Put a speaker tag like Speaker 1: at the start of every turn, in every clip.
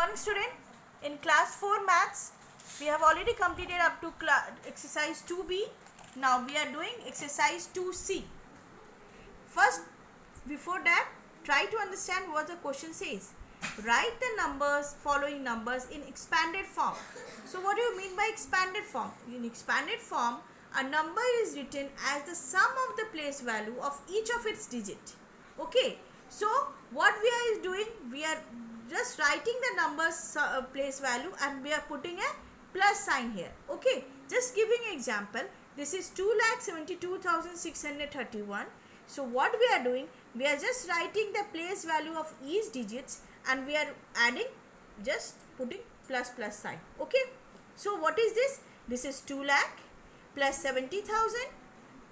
Speaker 1: morning student. In class 4 maths, we have already completed up to exercise 2b. Now we are doing exercise 2c. First, before that, try to understand what the question says. Write the numbers, following numbers in expanded form. So what do you mean by expanded form? In expanded form, a number is written as the sum of the place value of each of its digit. Okay. So what we are doing, we are just writing the numbers place value and we are putting a plus sign here. Okay. Just giving example. This is 2,72,631. So what we are doing, we are just writing the place value of each digits and we are adding, just putting plus sign. Okay. So what is this? This is 2 lakh plus 70,000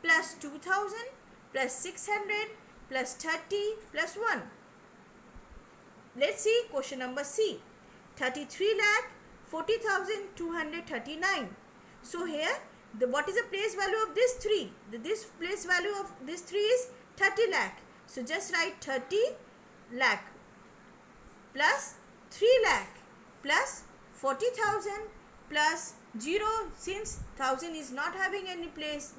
Speaker 1: plus 2,000 plus 600 plus 30 plus 1. Let's see question number C. 33 lakh 40,239. So here, what is the place value of this 3? This place value of this 3 is 30 lakh. So just write 30 lakh plus 3 lakh plus 40,000 plus 0, since 1000 is not having any place,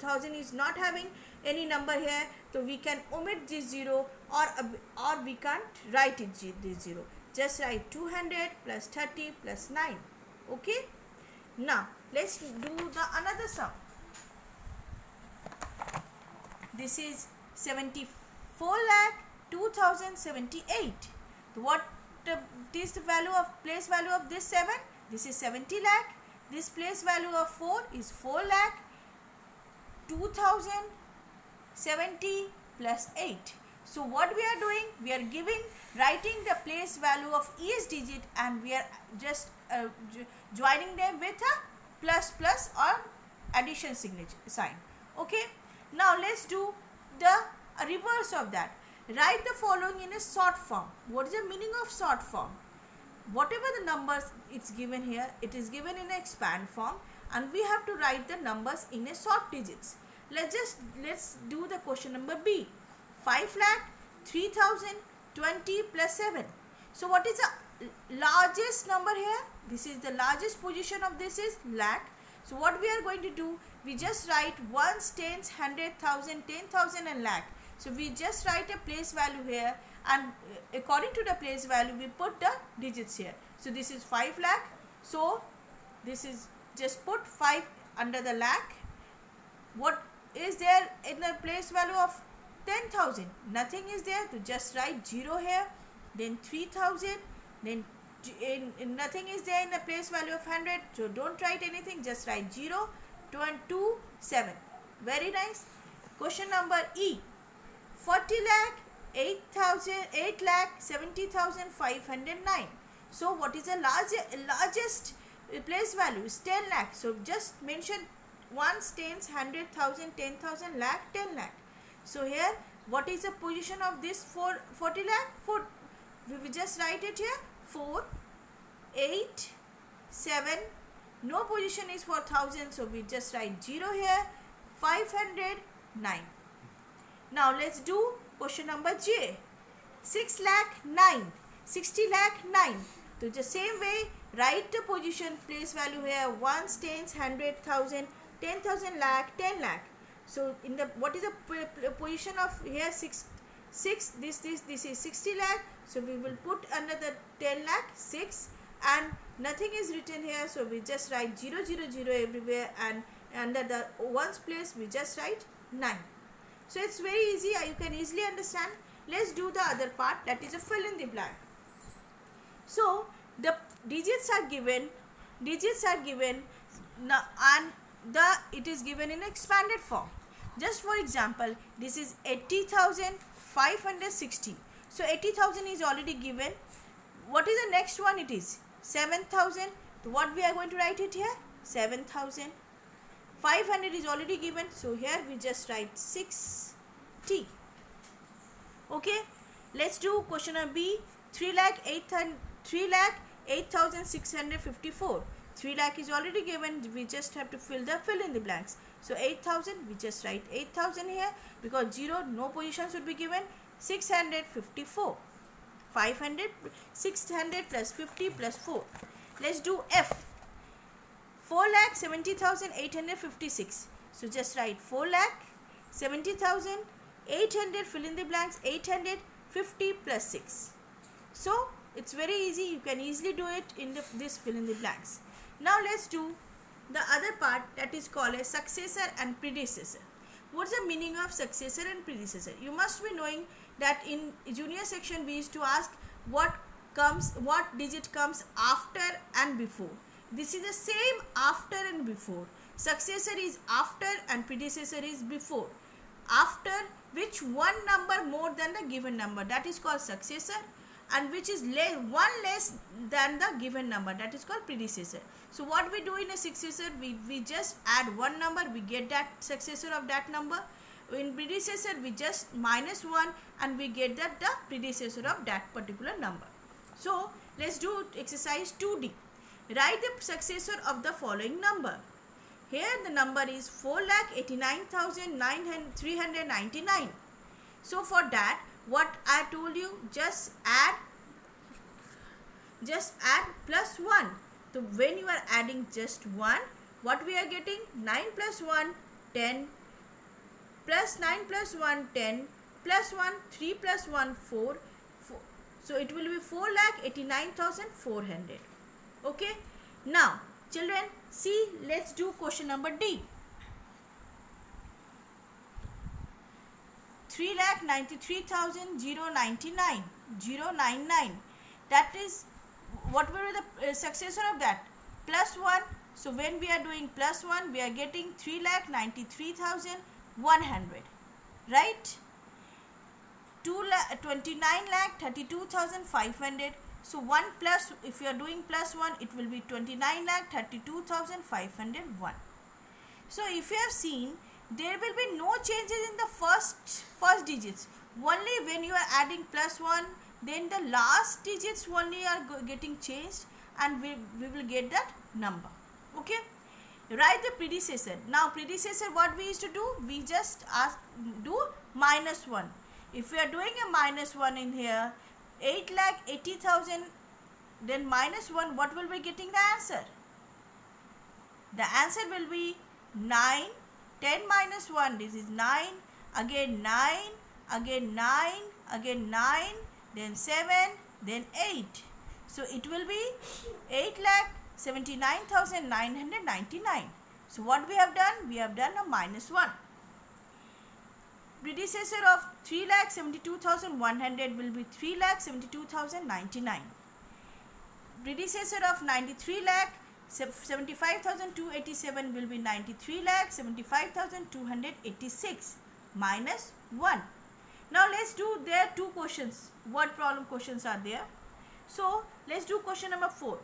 Speaker 1: 1000 is not having any number here, so we can omit this 0 or we can't write it this 0. Just write 200 plus 30 plus 9. Okay. Now let's do the another sum. This is 74 lakh 2078. What is the value of place value of this 7? This is 70 lakh. This place value of 4 is 4 lakh 2070 plus 8. So what we are doing, we are writing the place value of each digit and we are just joining them with a plus or addition sign. Okay. Now let's do the reverse of that. Write the following in a short form. What is the meaning of short form? Whatever the numbers it's given here, it is given in a expand form and we have to write the numbers in a short digits. Let's do the question number B. 5 lakh 3,020 plus 7. So what is the largest number here? This is the largest position of this is lakh. So what we are going to do, we just write ones, tens, 100,000, 10,000 and lakh. So we just write a place value here and according to the place value we put the digits here. So this is 5 lakh. So this is just put 5 under the lakh. What is there in the place value of 10,000? Nothing is there, to just write 0 here, then 3,000, then nothing is there in the place value of 100, so don't write anything, just write 0, 2, 7. Very nice. Question number E. 40 lakh 8 lakh 70,509. So what is the largest place value? Is 10 lakh. So just mention ones, tens, 100,000, 10,000, lakh, 10 lakh. So here, what is the position of this 40 lakh? We will just write it here. 4, 8, 7. No position is for 1000, so we just write 0 here. 500, 9. Now let's do question number J. 6 lakh 9. 60 lakh 9. So the same way, write the position place value here. Ones, tens, 100,000, 10,000, lakh, 10 lakh. So in the what is the position of here? 6. This is 60 lakh. So we will put under the 10 lakh 6 and nothing is written here. So we just write 0 everywhere and under the ones place we just write 9. So it's very easy. You can easily understand. Let's do the other part, that is a fill in the blank. So the digits are given and it is given in expanded form. Just for example, this is 80,560. So 80,000 is already given. What is the next one? It is 7,000. So what we are going to write it here? 7,000. 500 is already given. So here we just write 6T. Okay. Let's do question number B. 3 lakh 8,654. 3 lakh is already given. We just have to fill in the blanks. So 8,000, we just write 8,000 here because 0, no position should be given. 654. 500, 600 plus 50 plus 4. Let's do F. 4,70,856. So just write 4,70,800, fill in the blanks, 850 plus 6. So it's very easy, you can easily do it in this fill in the blanks. Now let's do the other part, that is called a successor and predecessor. What's the meaning of successor and predecessor? You must be knowing that in junior section we used to ask what digit comes after and before. This is the same after and before. Successor is after and predecessor is before. After which one number more than the given number, that is called successor, and which is one less than the given number, that is called predecessor. So what we do in a successor, we just add one number, we get that successor of that number. In predecessor we just minus 1 and we get that the predecessor of that particular number. So let's do exercise 2D. Write the successor of the following number. Here the number is 4,89,399. So for that, what I told you, just add plus 1. So when you are adding just 1, what we are getting? 9 plus 1, 10, plus 9 plus 1, 10, plus 1, 3 plus 1, 4. So it will be 4,89,400. Okay. Now children, see, let's do question number D. 3,93,099. That is, what will be the successor of that? Plus 1. So when we are doing plus 1, we are getting 3,93,100. Right? 29,32,500. So 1 plus, if you are doing plus 1, it will be 29,32,501. So if you have seen, there will be no changes in the first digits. Only when you are adding plus 1, then the last digits only are getting changed, and we will get that number. Okay. Write the predecessor. Now predecessor, what we used to do, we just do minus 1. If we are doing a minus 1 in here, 8,80,000, then minus 1, what will be getting the answer? The answer will be 9. 10 minus 1, this is 9, again 9, again 9, again 9, then 7, then 8. So it will be 8,79,999. So what we have done? We have done a minus 1. Predecessor of 3,72,100 will be 3,72,099. Predecessor of 93,75,287 will be 93,75,286 minus 1. Now let's do, there are two questions. Word problem questions are there. So let's do question number 4.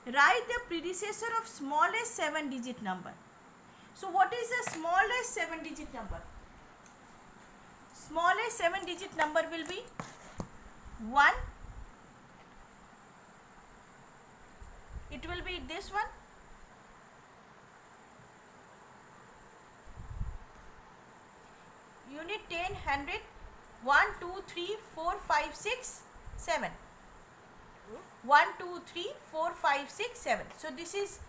Speaker 1: Write the predecessor of smallest 7-digit number. So what is the smallest 7-digit number? Smallest 7-digit number will be 1. It will be this one. Unit 10, 100, 1, 2, 3, 4, 5, 6, 7. 1, 2, 3, 4, 5, 6, 7. So this is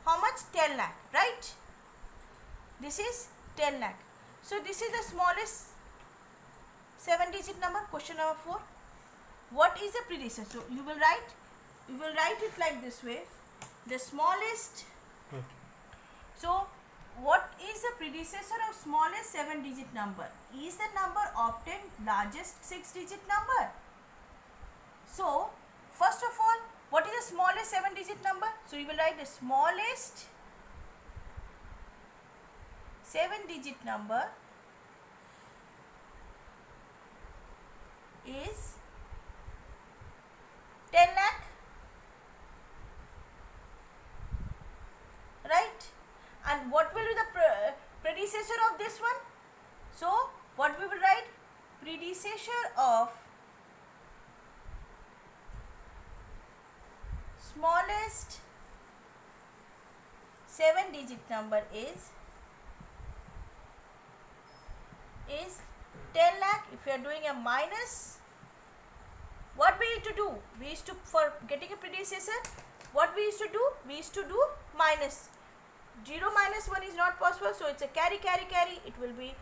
Speaker 1: how much? 10 lakh, right? This is 10 lakh. So this is the smallest 7-digit number. Question number 4. What is the predecessor? So you will write it like this way. The smallest. So what is the predecessor of smallest 7-digit number? Is the number obtained largest 6-digit number? So first of all, what is the smallest 7-digit number? So you will write the smallest 7-digit number is 10 lakh, right? And what will be the predecessor of this one? So what we will write? Predecessor of smallest 7-digit number is 10 lakh. If you are doing a minus what we used to do, we used to, for getting a predecessor, what we used to do, we used to do minus. 0 minus 1 is not possible, so it's a carry, carry, carry. It will be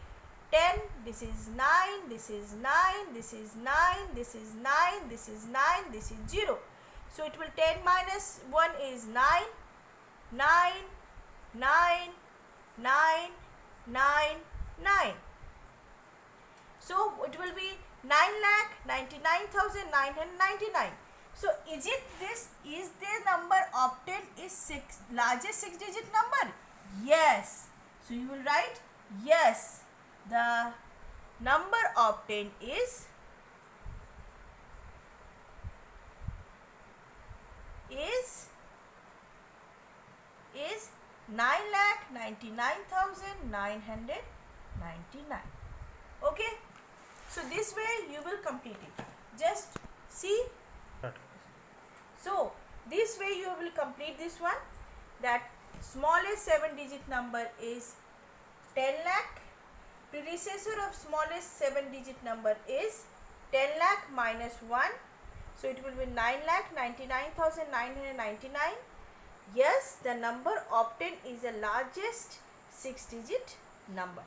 Speaker 1: 10, this is 9, this is 9, this is 9, this is 9, this is 9, this is 0. So it will 10 minus 1 is 9, 9, 9, 9, 9, 9. So it will be 9,99,999. So is it this, is the number obtained is largest 6-digit number? Yes. So you will write yes. The number obtained is 9,99,999. Okay. So this way you will complete it. Just see. So this way you will complete this one. That smallest 7-digit number is 10 lakh. Predecessor of smallest 7-digit number is 10 lakh minus 1. So it will be 9,99,999. Yes, the number obtained is the largest 6-digit number.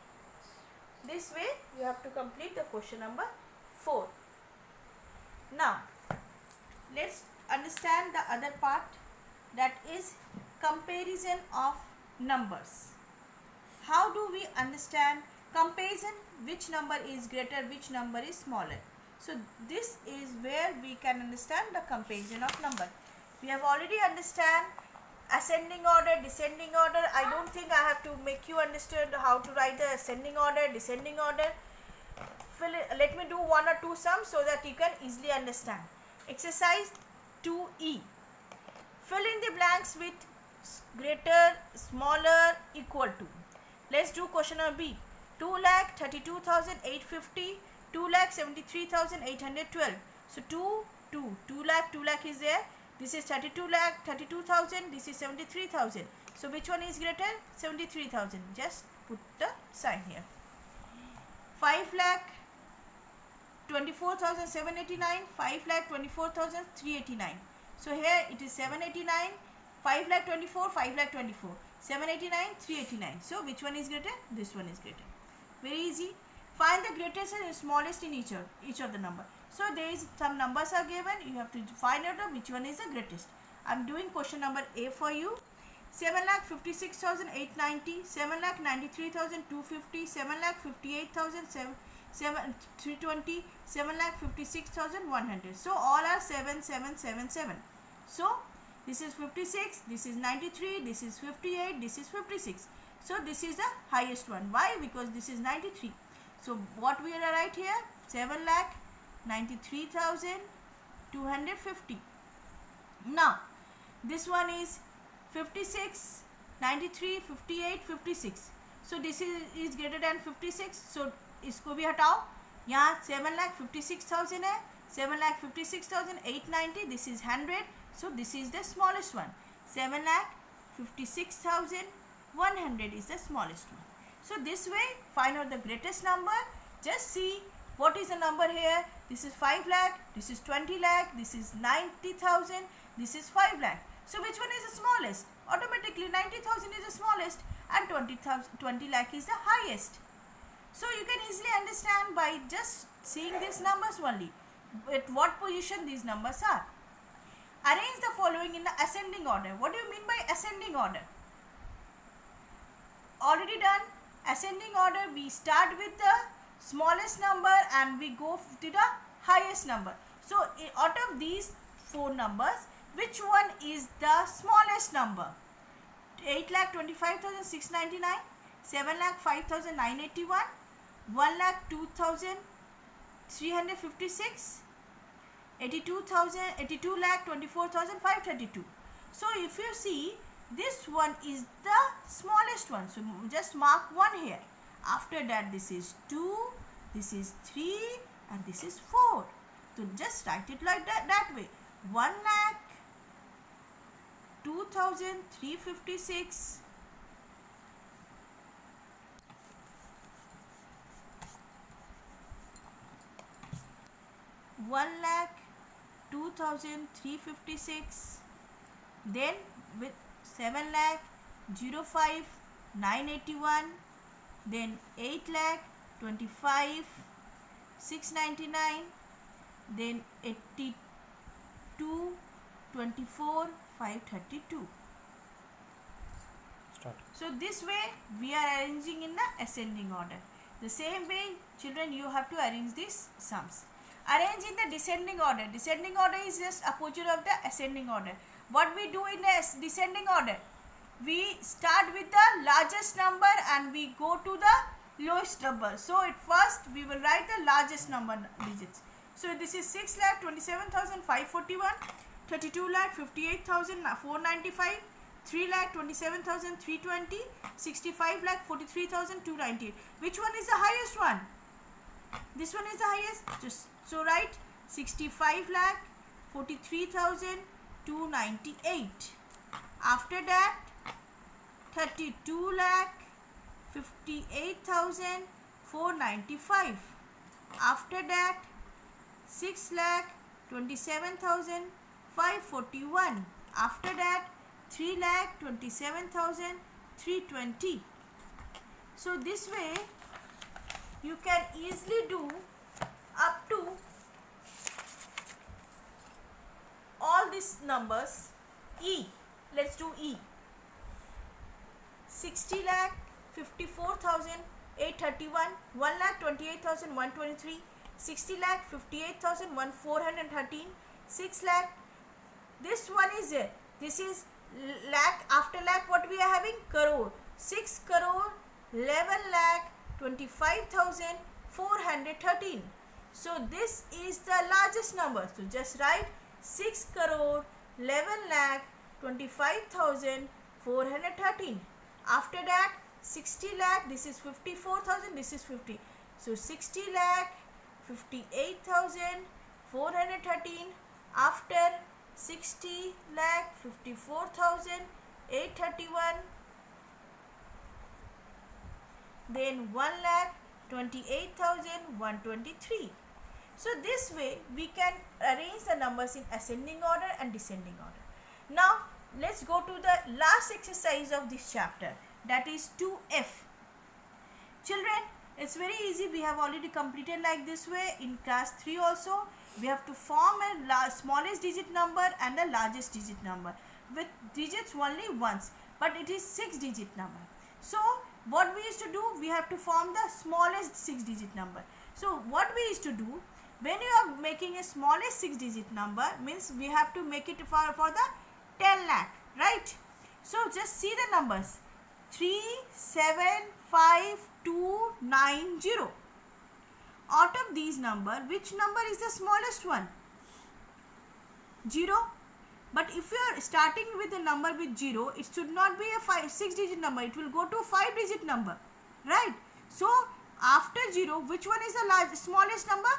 Speaker 1: This way you have to complete the question number 4. Now let's understand the other part, that is comparison of numbers. How do we understand comparison? Which number is greater, which number is smaller? So this is where we can understand the comparison of number. We have already understand ascending order, descending order. I don't think I have to make you understand how to write the ascending order, descending order. Let me do 1 or 2 sums so that you can easily understand. Exercise 2E. Fill in the blanks with greater, smaller, equal to. Let's do question number B. 2,32,850, 2,73,812. So 2 lakh is there. This is 32,000. This is 73,000. So which one is greater? 73,000. Just put the sign here. 5,24,789, 5,24,389. So here it is 789, 5,24,000, 5,24,000, 789, 389. So which one is greater? This one is greater. Very easy. Find the greatest and smallest in each of the number. So there is some numbers are given. You have to find out which one is the greatest. I am doing question number A for you. 7,56,890, 7,93,250, 7,58,320, 7,56,100. So all are 7,777. So this is 56, this is 93, this is 58, this is 56. So this is the highest one. Why? Because this is 93. So what we will write here? 7,93,250. Now this one is 56, 93, 58, 56. So this is greater than 56. So इसको भी हटाओ. यहाँ 7,56,000 है. 7,56,890. This is 100. So this is the smallest one. 7,56,100 is the smallest one. So this way find out the greatest number. Just see what is the number here. This is 5 lakh. This is 20 lakh. This is 90,000. This is 5 lakh. So which one is the smallest? Automatically 90,000 is the smallest and 20 lakh is the highest. So you can easily understand by just seeing these numbers only at what position these numbers are. Arrange the following in the ascending order. What do you mean by ascending order? Already done. Ascending order, we start with the smallest number and we go to the highest number. So out of these 4 numbers, which one is the smallest number? 8,25,699, 7,05,981, 1,02,356, 82,24,532. So if you see, this one is the smallest one. So just mark 1 here. After that, this is 2, this is 3, and this is 4. So just write it like that way. 1,02,356. 1,02,356. 2,356. Then with 7 lakh 05 981. Then 8 lakh 25 699. Then 82 24 532.
Speaker 2: Start.
Speaker 1: So this way we are arranging in the ascending order. The same way, children, you have to arrange these sums. Arrange in the descending order. Descending order is just opposite of the ascending order. What we do in the descending order? We start with the largest number and we go to the lowest number. So at first we will write the largest number digits. So this is 6,27,541, 32,58,495, 3,27,320, 65,43,298. Which one is the highest one? This one is the highest. So write 65,43,298. After that 32,58,495. After that 6,27,541. After that 3,27,320. So this way you can easily do up to all these numbers. E, let's do E. 60,54,831, 1,28,123, 60,58,413, 6 lakh. This one is there. This is lakh. After lakh, what we are having? Crore. 6 crore 11,25,413. So this is the largest number. So just write 6 crore 11,25,413. After that 60 lakh. This is 54,000. This is 50. So 60 lakh 58,413. After 60 lakh 54,831. Then 1 lakh 28,123. So this way we can arrange the numbers in ascending order and descending order. Now let's go to the last exercise of this chapter, that is 2F. Children, it's very easy. We have already completed like this way in class 3 also. We have to form a smallest digit number and the largest digit number with digits only once, but it is 6 digit number. So what we used to do, we have to form the smallest 6 digit number. So what we used to do, when you are making a smallest 6 digit number, means we have to make it for the 10 lakh, right? So just see the numbers. 375,290. Out of these number, which number is the smallest one? 0. But if you are starting with a number with 0, it should not be a 6 digit number. It will go to 5 digit number, right? So after 0, which one is the smallest number?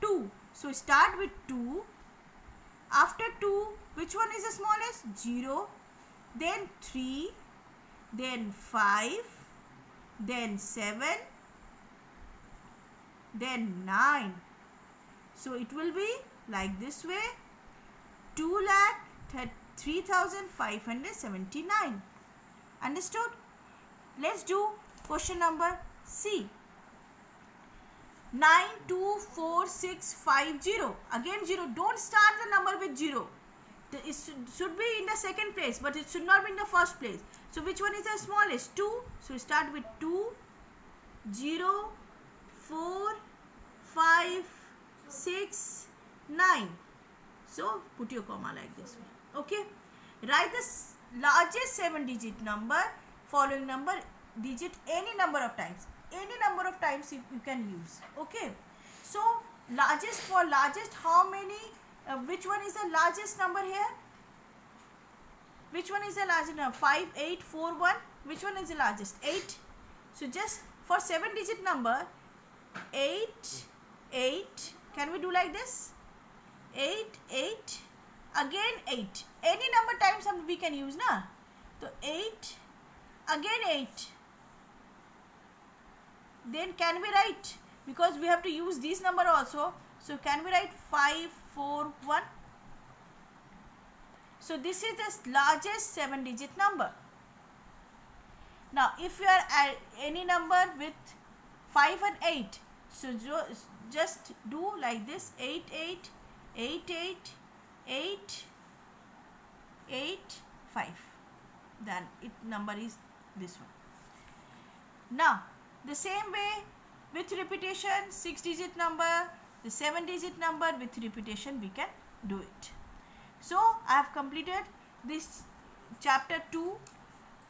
Speaker 1: 2. So start with 2. After 2, which one is the smallest? 0. Then 3. Then 5. Then 7. Then 9. So it will be like this way. 2,03,579. Understood? Let's do question number C. 924650. Again 0. Don't start the number with 0. It should be in the second place, but it should not be in the first place. So which one is the smallest? 2. So start with 2, 0, 4, 5, 6, 9. So put your comma like this way. Okay. Write the largest 7 digit number, following number digit any number of times. Any number of times you can use. Okay. So largest, for largest, how many? Which one is the largest number here? Which one is the largest number? 5841. Which one is the largest? 8. So just for 7 digit number, 8, 8. Can we do like this? 8, 8. Again 8. Any number times we can use, na? So 8. Again 8. Then can we write? Because we have to use this number also. So can we write 5, 4 1. So this is the largest 7-digit number. Now if you are at any number with 5 and 8, so just do like this: 8 8 8 8 8 8 5. Then number is this one. Now the same way with repetition, 6-digit number, the 7-digit number with repetition, we can do it. So I have completed this chapter 2,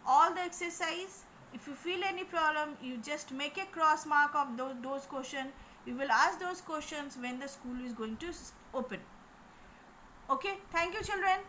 Speaker 1: all the exercise. If you feel any problem, you just make a cross mark of those questions. You will ask those questions when the school is going to open. Okay, thank you children.